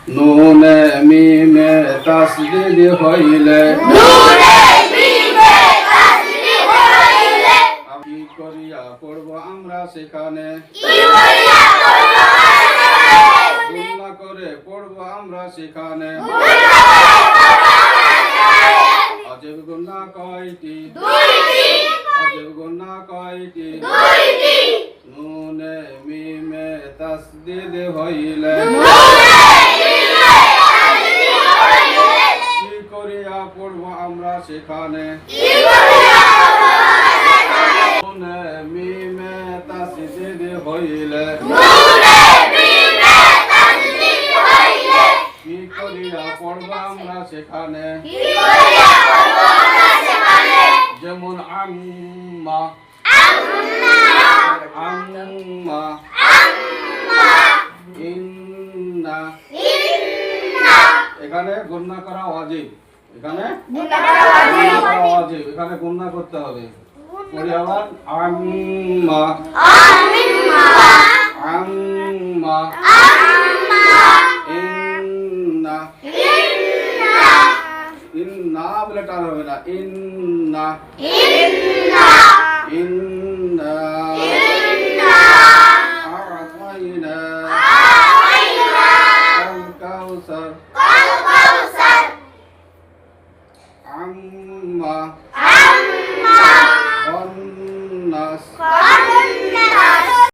নুনে মিমে তাসদিদ হইলে কি করিয়া পড়ব আমরা সেখানে গুণনা করে পড়ব আমরা সেখানে অজব গুণনা কয়টি অজব গুণনা কয়টি নুনে মিমে তাসদিদ হইলে কি করিয়া পড়ব আমরা সেখানে নুনে মিমে তাসদিদ হইলে কি করিয়া পড়ব আমরা সেখানে যেমন আম্মা আম্মা ইন্না এখানে গুণনা করা ওয়াজিব এখানে গুণনা করা ওয়াজিব এখানে গুণনা করতে হবে পড়ি আবার আম্মা আম্মা ইন্না ইন্না বলে টান হবে না ইন্না ইন্না